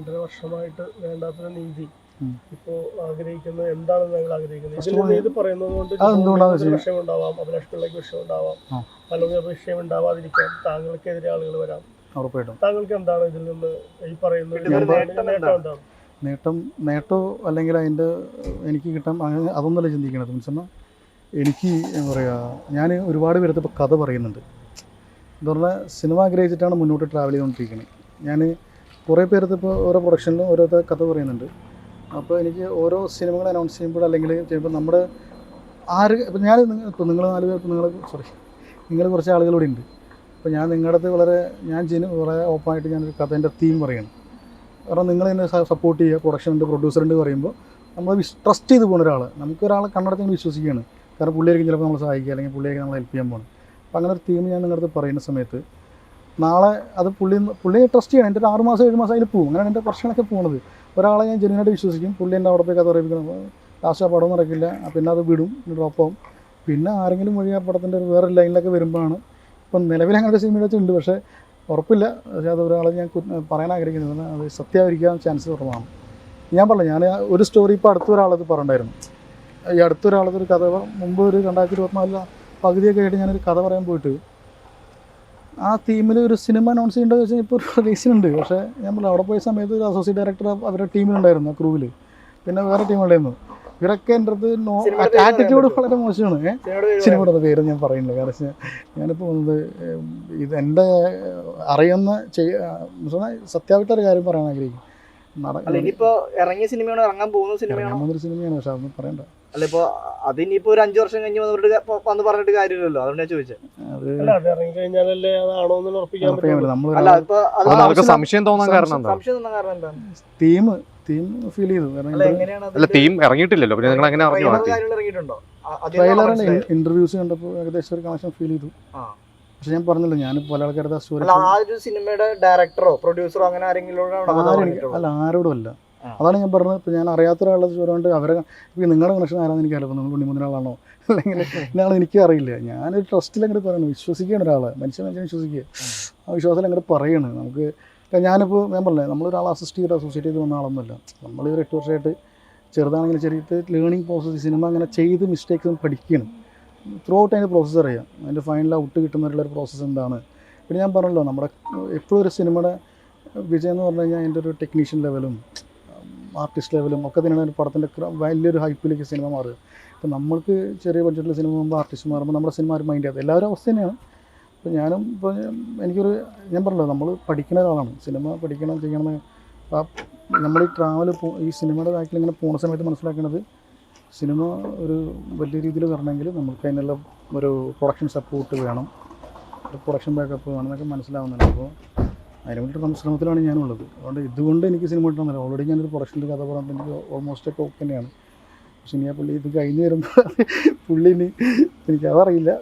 2.5 വർഷമായിട്ട് വേണ്ടാത്ത നീതി ഇപ്പോ ആഗ്രഹിക്കുന്നത് എന്താണെന്ന് ഞങ്ങൾ ആഗ്രഹിക്കുന്നത്. ഇത് പറയുന്നത് കൊണ്ട് വിഷയമുണ്ടാവാം, അഭിലാഷ് പിള്ളയ്ക്ക് വിഷയമുണ്ടാവാം, പലർക്കും വിഷയം ഉണ്ടാവാതിരിക്കാം, താങ്കൾക്കെതിരെ ആളുകൾ വരാം. താങ്കൾക്ക് എന്താണ് ഇതിൽ നിന്ന് ഈ പറയുന്നത് നേട്ടോ അല്ലെങ്കിൽ അതിൻ്റെ എനിക്ക് കിട്ടാൻ അതൊന്നുമല്ല ചിന്തിക്കണത്. മീൻസ് എനിക്ക് എന്താ പറയുക, ഞാൻ ഒരുപാട് പേരത്ത് ഇപ്പോൾ കഥ പറയുന്നുണ്ട്. എന്ന് പറഞ്ഞാൽ സിനിമ ആഗ്രഹിച്ചിട്ടാണ് മുന്നോട്ട് ട്രാവൽ ചെയ്തുകൊണ്ടിരിക്കുന്നത്. ഞാൻ കുറേ പേരത്ത് ഇപ്പോൾ ഓരോ പ്രൊഡക്ഷനിലും ഓരോരുത്തർ കഥ പറയുന്നുണ്ട്. അപ്പോൾ എനിക്ക് ഓരോ സിനിമകൾ അനൗൺസ് ചെയ്യുമ്പോൾ അല്ലെങ്കിൽ ചെയ്യുമ്പോൾ നമ്മുടെ ഇപ്പം ഞാൻ ഇപ്പോൾ നിങ്ങൾ 4 പേർ, ഇപ്പോൾ നിങ്ങൾ കുറച്ച് ആളുകളൂടെ ഉണ്ട്. അപ്പോൾ ഞാൻ നിങ്ങളുടെ അടുത്ത് വളരെ വളരെ ഓപ്പണായിട്ട് ഞാനൊരു കഥേൻ്റെ തീം പറയണം. കാരണം നിങ്ങൾ എന്നെ സപ്പോർട്ട് ചെയ്യുക, പ്രൊഡക്ഷനുണ്ട്, പ്രൊഡ്യൂസറുണ്ട് പറയുമ്പോൾ നമ്മൾ ട്രസ്റ്റ് ചെയ്ത് പോകുന്ന ഒരാൾ, നമുക്കൊരാളെ കണ്ണടച്ച് വിശ്വസിക്കുകയാണ്. കാരണം പുള്ളിയായിരിക്കും ചിലപ്പോൾ നമ്മൾ സഹായിക്കുക, അല്ലെങ്കിൽ പുള്ളിയായിരിക്കും നമ്മൾ ഹെൽപ്പ് ചെയ്യാൻ പോകണം. അപ്പോൾ അങ്ങനെ ഒരു തീം ഞാൻ നിങ്ങളുടെ അടുത്ത് പറയുന്ന സമയത്ത് നാളെ അത് പുള്ളിയെ ട്രസ്റ്റ് ചെയ്യണം. എൻ്റെ ഒരു 6 മാസം 7 മാസം അതിൽ പോകും. അങ്ങനെയാണ് എൻ്റെ പ്രശ്നങ്ങളൊക്കെ പോകുന്നത്. ഒരാളെ ഞാൻ ജെന്യൂനായിട്ട് വിശ്വസിക്കും, പുള്ളി എൻ്റെ അവിടെ പോയി കഥ പറയിപ്പിക്കണം. ലാസ്റ്റ് ആ പടം നടക്കില്ല, പിന്നെ അത് വിടും, ഡ്രോപ്പ് ആവും. പിന്നെ ആരെങ്കിലും വഴി ആ പടത്തിൻ്റെ ഒരു വേറെ ലൈനിലൊക്കെ വരുമ്പോഴാണ് ഇപ്പം നിലവിൽ അങ്ങനത്തെ സിനിമ വെച്ചുണ്ട്. പക്ഷേ ഉറപ്പില്ല. പക്ഷേ അത് ഒരാളെ ഞാൻ പറയാൻ ആഗ്രഹിക്കുന്നത് അത് സത്യമായിരിക്കാൻ ചാൻസ് കുറവാണ്. ഞാൻ പറഞ്ഞു, ഞാൻ ഒരു സ്റ്റോറി ഇപ്പോൾ അടുത്തൊരാളത് പറഞ്ഞിട്ടുണ്ടായിരുന്നു. ഈ അടുത്തൊരാളതൊരു കഥ മുമ്പ് ഒരു 2024 പകുതിയൊക്കെ ആയിട്ട് ഞാനൊരു കഥ പറയാൻ പോയിട്ട് ആ തീമിൽ ഒരു സിനിമ അനൗൺസ് ചെയ്യേണ്ടത് വെച്ചാൽ ഇപ്പോൾ ഒരു റീസണുണ്ട്. പക്ഷേ ഞാൻ പറഞ്ഞു, അവിടെ പോയ സമയത്ത് ഒരു അസോസിയേറ്റ് ഡയറക്ടർ അവരുടെ ടീമിലുണ്ടായിരുന്നു, ക്രൂവിൽ. പിന്നെ വേറെ ടീമുണ്ടായിരുന്നു. ഇവരൊക്കെ എൻ്റെ അടുത്ത് ആറ്റിറ്റ്യൂഡ് വളരെ മോശമാണ്. സിനിമയുടെ പേര് ഞാൻ പറയുന്നില്ല. കാരണം ഞാനിപ്പോൾ വന്നത് ഇത് എൻ്റെ അറിയുന്ന സത്യാവസ്ഥ കാര്യം പറയാൻ ആഗ്രഹിക്കും. ഇറങ്ങിയ സിനിമയാണ്, ഇറങ്ങാൻ പോകുന്ന സിനിമയാണ്. പക്ഷെ അതൊന്നും പറയണ്ട. അല്ല, ഇപ്പോൾ അതിനിപ്പോൾ ഒരു 5 വർഷം കഴിഞ്ഞ് വന്ന് പറഞ്ഞിട്ട് കാര്യമില്ലല്ലോ. അതുകൊണ്ട് ഞാൻ ചോദിച്ചത്. സംശയം തോന്നാൻ കാരണം എന്താണ്? തീം ഫീൽ ചെയ്തു. തീം ഇറങ്ങിയിട്ടില്ലല്ലോ, പിന്നെ നിങ്ങൾ എങ്ങനെ അറിഞ്ഞു? ഇന്റർവ്യൂസ് കണ്ടപ്പോൾ ഏകദേശം ഒരു കണക്ഷൻ ഫീൽ ചെയ്തു. പക്ഷെ ഞാൻ പറഞ്ഞല്ലോ, ഞാൻ പല ആൾക്കാരുടെ സ്റ്റോറി സിനിമയുടെ ഡയറക്ടറോ പ്രൊഡ്യൂസറോ അങ്ങനെ ആരോടും അല്ല. അതാണ് ഞാൻ പറഞ്ഞത്. ഇപ്പോൾ ഞാൻ അറിയാത്ത ഒരാളുടെ സ്റ്റോറി കൊണ്ട് അവരെ ഇപ്പോൾ നിങ്ങളുടെ കണക്ഷൻ ആരാന്ന് എനിക്കറിയില്ല. നിങ്ങൾ ഉണ്ണിമുന്നരാളാണോ അല്ലെങ്കിൽ ഇന്നാളെ എനിക്കും അറിയില്ല. ഞാനൊരു ട്രസ്റ്റിൽ അങ്ങോട്ട് പറയണം, വിശ്വസിക്കുകയാണ് ഒരാളെ, മനുഷ്യനെ വിശ്വസിക്കുക. ആ വിശ്വാസത്തിൽ അങ്ങോട്ട് പറയണം. നമുക്ക് ഞാനിപ്പോൾ ഞാൻ പറഞ്ഞേ, നമ്മളൊരാളെ അസോസിയേറ്റ് ചെയ്ത് വന്ന ആളൊന്നുമില്ല. നമ്മളിതൊരു 8 വർഷമായിട്ട് ചെറുതാണെങ്കിലും ചെറിയ ലേണിംഗ് പ്രോസസ്സ്, സിനിമ അങ്ങനെ ചെയ്ത് മിസ്റ്റേക്സ് പഠിക്കണം. ത്രൂ ഔട്ട് അതിൻ്റെ പ്രോസസ്സ് അറിയാം. അതിൻ്റെ ഫൈനൽ ഔട്ട് കിട്ടുന്നവരുള്ളൊരു പ്രോസസ്സ് എന്താണ്. പിന്നെ ഞാൻ പറഞ്ഞല്ലോ, നമ്മുടെ എപ്പോഴും ഒരു സിനിമയുടെ വിജയം എന്ന് പറഞ്ഞു കഴിഞ്ഞാൽ അതിൻ്റെ ഒരു ടെക്നീഷ്യൻ ലെവലും ആർട്ടിസ്റ്റ് ലെവലും ഒക്കെ തന്നെയാണ് ഒരു പടത്തിൻ്റെ വലിയൊരു ഹൈപ്പിലേക്ക് സിനിമ മാറുക. ഇപ്പോൾ നമ്മൾക്ക് ചെറിയ ബഡ്ജറ്റിൽ സിനിമ പോകുമ്പോൾ ആർട്ടിസ്റ്റ് മാറുമ്പോൾ നമ്മുടെ സിനിമ ഒരു മൈൻഡ് ചെയ്യാതെ എല്ലാവരും അവസ്ഥ തന്നെയാണ്. ഇപ്പോൾ ഞാനും ഇപ്പോൾ എനിക്കൊരു ഞാൻ പറഞ്ഞല്ലോ, നമ്മൾ പഠിക്കുന്ന ഒരാളാണ്, സിനിമ പഠിക്കണം ചെയ്യണം. നമ്മൾ ഈ ട്രാവൽ ഈ സിനിമയുടെ ബാക്കിൽ ഇങ്ങനെ പോകുന്ന സമയത്ത് മനസ്സിലാക്കുന്നത്, സിനിമ ഒരു വലിയ രീതിയിൽ വരണമെങ്കിൽ നമുക്ക് അതിനുള്ള ഒരു പ്രൊഡക്ഷൻ സപ്പോർട്ട് വേണം, ഒരു പ്രൊഡക്ഷൻ ബാക്കപ്പ് വേണം എന്നൊക്കെ മനസ്സിലാവുന്നുണ്ട്. അപ്പോൾ അതിന് വേണ്ടിയിട്ട് ശ്രമത്തിലാണ് ഞാനുള്ളത്. അതുകൊണ്ട് ഇതുകൊണ്ട് എനിക്ക് സിനിമ കിട്ടണമെന്നില്ല. ഓൾറെഡി ഞാനൊരു പ്രൊഡക്ഷനിൽ കഥ പറയുമ്പോൾ എനിക്ക് ഓൾമോസ്റ്റ് ഒക്കെ ഓക്കെ തന്നെയാണ്. പക്ഷെ ഇനി ആ പുള്ളി ഇത് കഴിഞ്ഞ് വരുമ്പോൾ പുള്ളി ഇനി എനിക്കതറിയില്ല.